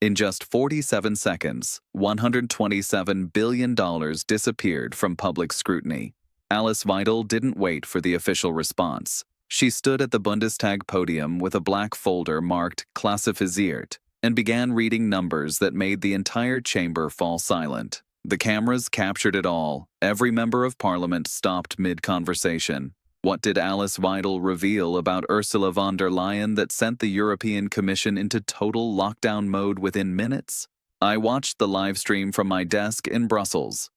In just 47 seconds, $127 billion disappeared from public scrutiny. Alice Weidel didn't wait for the official response. She stood at the Bundestag podium with a black folder marked Klassifiziert and began reading numbers that made the entire chamber fall silent. The cameras captured it all. Every member of parliament stopped mid-conversation. What did Alice Weidel reveal about Ursula von der Leyen that sent the European Commission into total lockdown mode within minutes? I watched the live stream from my desk in Brussels.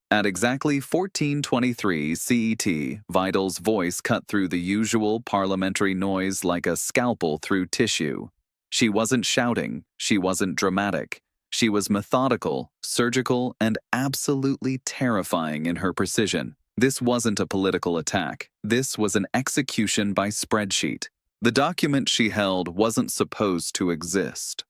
At exactly 14:23 CET, Weidel's voice cut through the usual parliamentary noise like a scalpel through tissue. She wasn't shouting, she wasn't dramatic. She was methodical, surgical, and absolutely terrifying in her precision. This wasn't a political attack. This was an execution by spreadsheet. The document she held wasn't supposed to exist.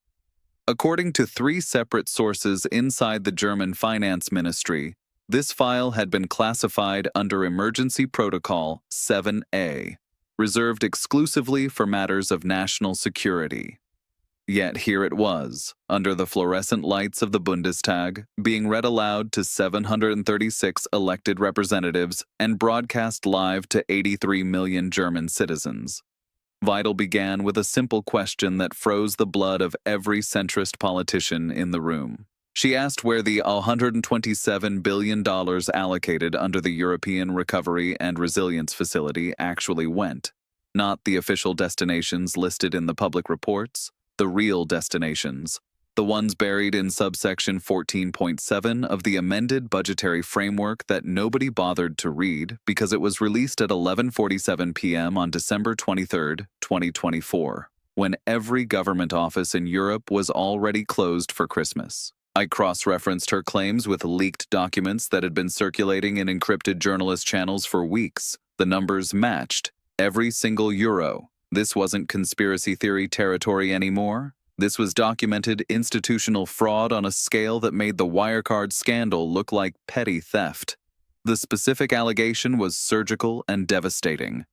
According to 3 separate sources inside the German finance ministry, this file had been classified under Emergency Protocol 7A, reserved exclusively for matters of national security. Yet here it was, under the fluorescent lights of the Bundestag, being read aloud to 736 elected representatives and broadcast live to 83 million German citizens. Weidel began with a simple question that froze the blood of every centrist politician in the room. She asked where the $127 billion allocated under the European Recovery and Resilience Facility actually went, not the official destinations listed in the public reports. The real destinations, the ones buried in subsection 14.7 of the amended budgetary framework that nobody bothered to read because it was released at 11:47 p.m. on December 23, 2024, when every government office in Europe was already closed for Christmas. I cross-referenced her claims with leaked documents that had been circulating in encrypted journalist channels for weeks. The numbers matched, every single euro. This wasn't conspiracy theory territory anymore. This was documented institutional fraud on a scale that made the Wirecard scandal look like petty theft. The specific allegation was surgical and devastating.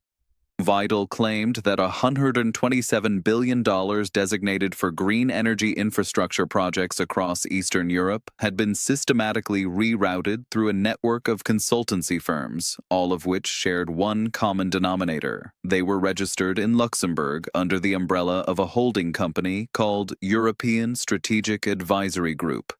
Weidel claimed that $127 billion designated for green energy infrastructure projects across Eastern Europe had been systematically rerouted through a network of consultancy firms, all of which shared one common denominator. They were registered in Luxembourg under the umbrella of a holding company called European Strategic Advisory Group.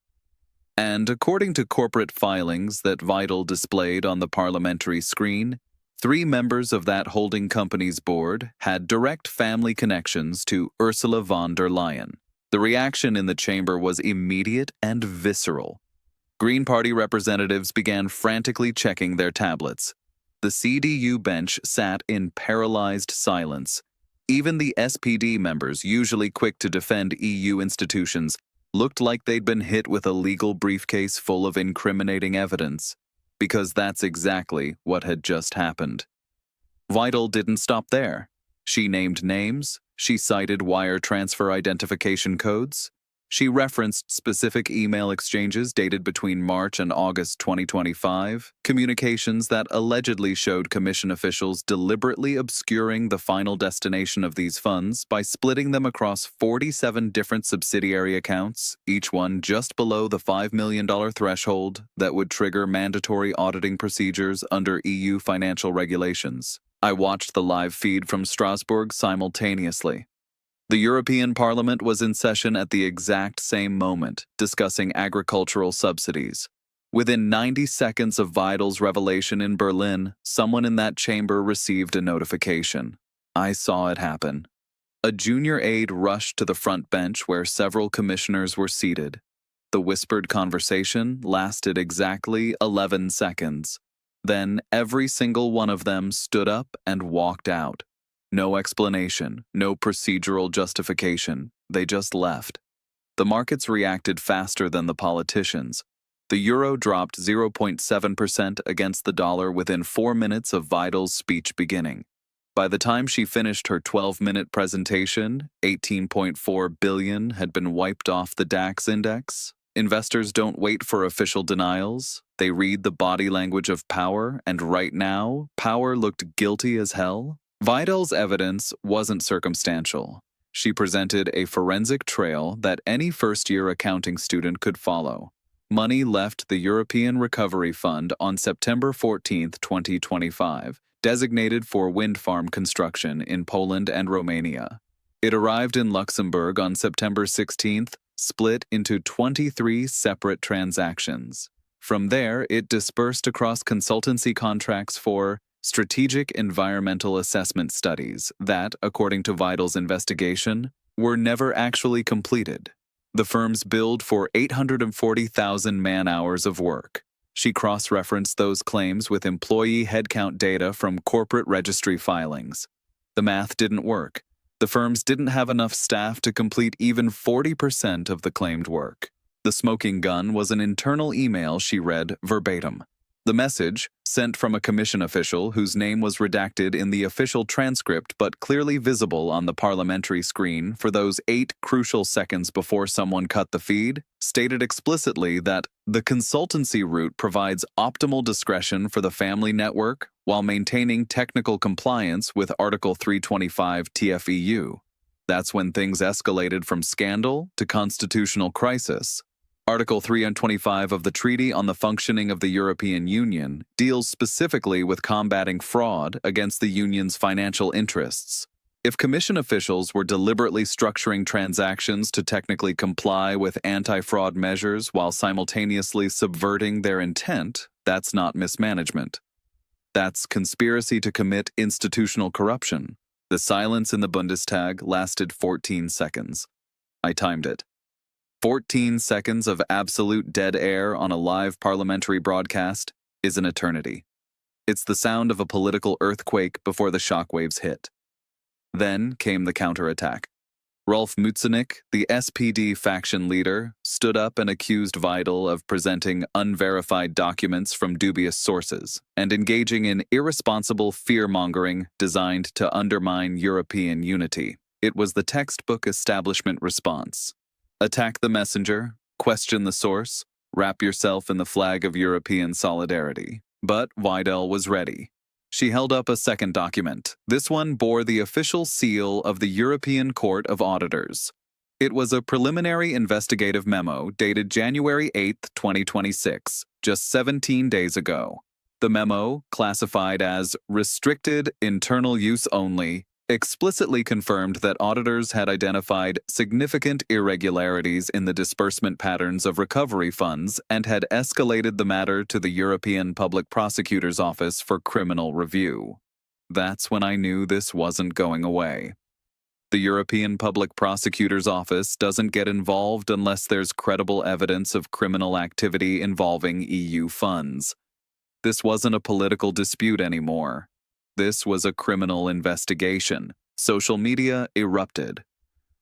And according to corporate filings that Weidel displayed on the parliamentary screen, 3 members of that holding company's board had direct family connections to Ursula von der Leyen. The reaction in the chamber was immediate and visceral. Green Party representatives began frantically checking their tablets. The CDU bench sat in paralyzed silence. Even the SPD members, usually quick to defend EU institutions, looked like they'd been hit with a legal briefcase full of incriminating evidence. Because that's exactly what had just happened. Weidel didn't stop there. She named names, she cited wire transfer identification codes, she referenced specific email exchanges dated between March and August 2025, communications that allegedly showed Commission officials deliberately obscuring the final destination of these funds by splitting them across 47 different subsidiary accounts, each one just below the $5 million threshold that would trigger mandatory auditing procedures under EU financial regulations. I watched the live feed from Strasbourg simultaneously. The European Parliament was in session at the exact same moment, discussing agricultural subsidies. Within 90 seconds of Weidel's revelation in Berlin, someone in that chamber received a notification. I saw it happen. A junior aide rushed to the front bench where several commissioners were seated. The whispered conversation lasted exactly 11 seconds. Then every single one of them stood up and walked out. No explanation, no procedural justification. They just left. The markets reacted faster than the politicians. The euro dropped 0.7% against the dollar within 4 minutes of Weidel's speech beginning. By the time she finished her 12-minute presentation, 18.4 billion had been wiped off the DAX index. Investors don't wait for official denials. They read the body language of power, and right now, power looked guilty as hell. Weidel's evidence wasn't circumstantial. She presented a forensic trail that any first-year accounting student could follow. Money left the European Recovery Fund on September 14, 2025, designated for wind farm construction in Poland and Romania. It arrived in Luxembourg on September 16th, split into 23 separate transactions. From there, it dispersed across consultancy contracts for strategic environmental assessment studies that, according to Weidel's investigation, were never actually completed. The firms billed for 840,000 man-hours of work. She cross-referenced those claims with employee headcount data from corporate registry filings. The math didn't work. The firms didn't have enough staff to complete even 40% of the claimed work. The smoking gun was an internal email she read verbatim. The message, sent from a commission official whose name was redacted in the official transcript but clearly visible on the parliamentary screen for those 8 crucial seconds before someone cut the feed, stated explicitly that the consultancy route provides optimal discretion for the family network while maintaining technical compliance with Article 325 TFEU. That's when things escalated from scandal to constitutional crisis. Article 325 of the Treaty on the Functioning of the European Union deals specifically with combating fraud against the Union's financial interests. If Commission officials were deliberately structuring transactions to technically comply with anti-fraud measures while simultaneously subverting their intent, that's not mismanagement. That's conspiracy to commit institutional corruption. The silence in the Bundestag lasted 14 seconds. I timed it. 14 seconds of absolute dead air on a live parliamentary broadcast is an eternity. It's the sound of a political earthquake before the shockwaves hit. Then came the counterattack. Rolf Mützenich, the SPD faction leader, stood up and accused Weidel of presenting unverified documents from dubious sources and engaging in irresponsible fear-mongering designed to undermine European unity. It was the textbook establishment response. Attack the messenger, question the source, wrap yourself in the flag of European solidarity. But Weidel was ready. She held up a second document. This one bore the official seal of the European Court of Auditors. It was a preliminary investigative memo dated January 8, 2026, just 17 days ago. The memo, classified as restricted internal use only, explicitly confirmed that auditors had identified significant irregularities in the disbursement patterns of recovery funds and had escalated the matter to the European Public Prosecutor's Office for criminal review. That's when I knew this wasn't going away. The European Public Prosecutor's Office doesn't get involved unless there's credible evidence of criminal activity involving EU funds. This wasn't a political dispute anymore. This was a criminal investigation. Social media erupted.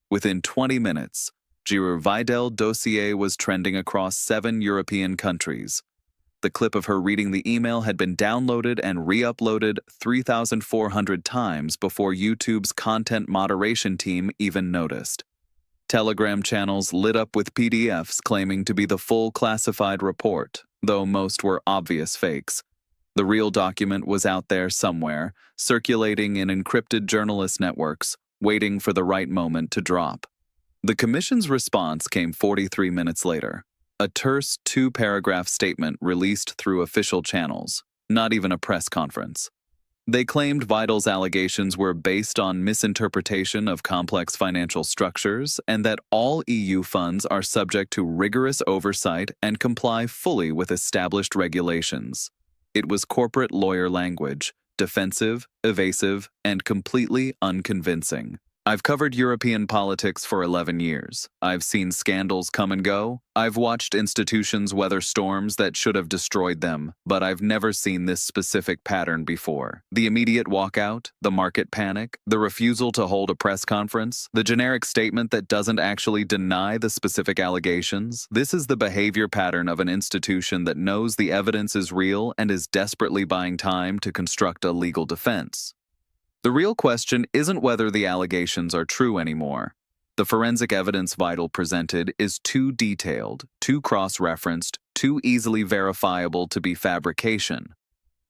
Within 20 minutes, Giro Weidel dossier was trending across 7 European countries. The clip of her reading the email had been downloaded and re-uploaded 3,400 times before YouTube's content moderation team even noticed. Telegram channels lit up with PDFs claiming to be the full classified report, though most were obvious fakes. The real document was out there somewhere, circulating in encrypted journalist networks, waiting for the right moment to drop. The Commission's response came 43 minutes later. A terse 2-paragraph statement released through official channels, not even a press conference. They claimed Weidel's allegations were based on misinterpretation of complex financial structures and that all EU funds are subject to rigorous oversight and comply fully with established regulations. It was corporate lawyer language, defensive, evasive, and completely unconvincing. I've covered European politics for 11 years. I've seen scandals come and go. I've watched institutions weather storms that should have destroyed them, but I've never seen this specific pattern before. The immediate walkout, the market panic, the refusal to hold a press conference, the generic statement that doesn't actually deny the specific allegations. This is the behavior pattern of an institution that knows the evidence is real and is desperately buying time to construct a legal defense. The real question isn't whether the allegations are true anymore. The forensic evidence Weidel presented is too detailed, too cross-referenced, too easily verifiable to be fabrication.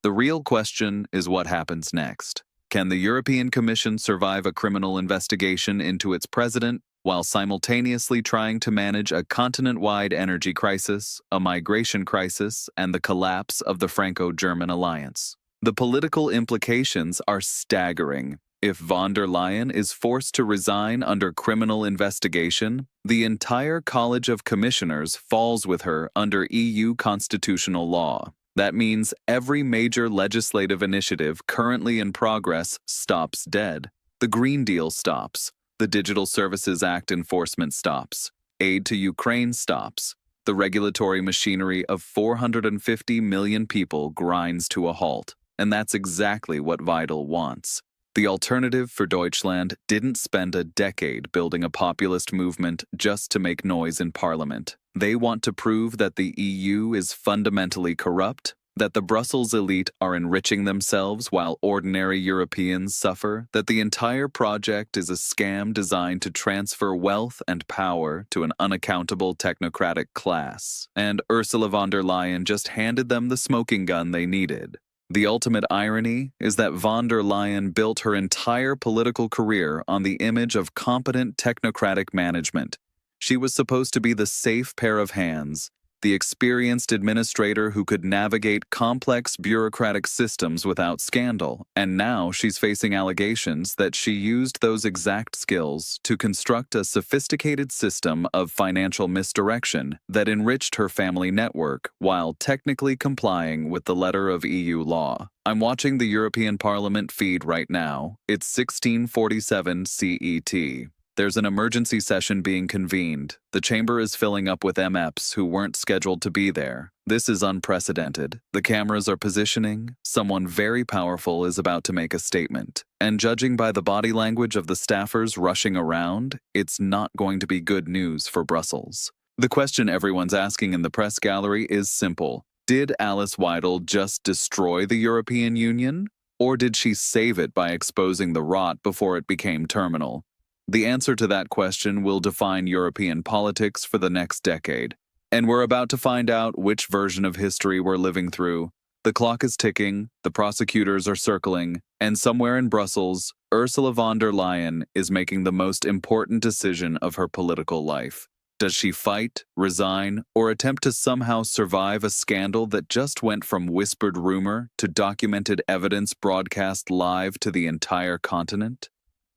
The real question is what happens next. Can the European Commission survive a criminal investigation into its president while simultaneously trying to manage a continent-wide energy crisis, a migration crisis, and the collapse of the Franco-German alliance? The political implications are staggering. If von der Leyen is forced to resign under criminal investigation, the entire College of Commissioners falls with her under EU constitutional law. That means every major legislative initiative currently in progress stops dead. The Green Deal stops. The Digital Services Act enforcement stops. Aid to Ukraine stops. The regulatory machinery of 450 million people grinds to a halt. And that's exactly what Weidel wants. The Alternative for Deutschland didn't spend a decade building a populist movement just to make noise in parliament. They want to prove that the EU is fundamentally corrupt, that the Brussels elite are enriching themselves while ordinary Europeans suffer, that the entire project is a scam designed to transfer wealth and power to an unaccountable technocratic class. And Ursula von der Leyen just handed them the smoking gun they needed. The ultimate irony is that von der Leyen built her entire political career on the image of competent technocratic management. She was supposed to be the safe pair of hands, the experienced administrator who could navigate complex bureaucratic systems without scandal, and now she's facing allegations that she used those exact skills to construct a sophisticated system of financial misdirection that enriched her family network while technically complying with the letter of EU law. I'm watching the European Parliament feed right now. It's 16:47 CET. There's an emergency session being convened. The chamber is filling up with MEPs who weren't scheduled to be there. This is unprecedented. The cameras are positioning. Someone very powerful is about to make a statement. And judging by the body language of the staffers rushing around, it's not going to be good news for Brussels. The question everyone's asking in the press gallery is simple. Did Alice Weidel just destroy the European Union? Or did she save it by exposing the rot before it became terminal? The answer to that question will define European politics for the next decade. And we're about to find out which version of history we're living through. The clock is ticking, the prosecutors are circling, and somewhere in Brussels, Ursula von der Leyen is making the most important decision of her political life. Does she fight, resign, or attempt to somehow survive a scandal that just went from whispered rumor to documented evidence broadcast live to the entire continent?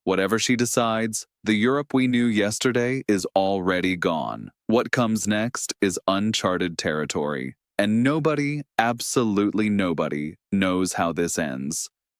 Whatever she decides, the Europe we knew yesterday is already gone. What comes next is uncharted territory, and nobody, absolutely nobody, knows how this ends.